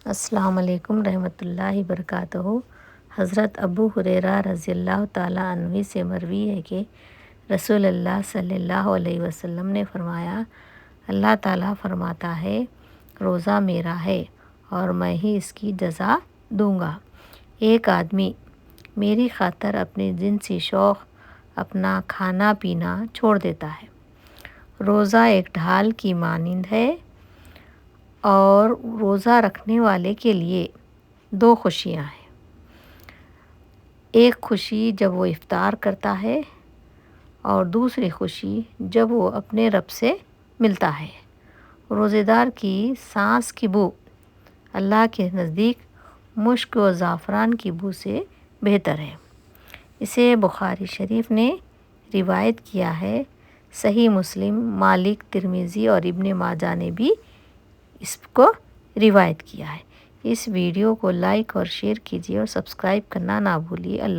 السلام علیکم رحمۃ اللہ وبرکاتہ۔ حضرت ابو ہریرہ رضی اللہ تعالیٰ عنہ سے مروی ہے کہ رسول اللہ صلی اللہ علیہ وسلم نے فرمایا، اللہ تعالیٰ فرماتا ہے، روزہ میرا ہے اور میں ہی اس کی جزا دوں گا۔ ایک آدمی میری خاطر اپنے جنسی شوق، اپنا کھانا پینا چھوڑ دیتا ہے۔ روزہ ایک ڈھال کی مانند ہے اور روزہ رکھنے والے کے لیے دو خوشیاں ہیں۔ ایک خوشی جب وہ افطار کرتا ہے اور دوسری خوشی جب وہ اپنے رب سے ملتا ہے۔ روزے دار کی سانس کی بو اللہ کے نزدیک مشک و زعفران کی بو سے بہتر ہے۔ اسے بخاری شریف نے روایت کیا ہے۔ صحیح مسلم، مالک، ترمذی اور ابن ماجہ نے بھی اس کو روایت کیا ہے۔ اس ویڈیو کو لائک اور شیئر کیجیے اور سبسکرائب کرنا نہ بھولیے۔ اللہ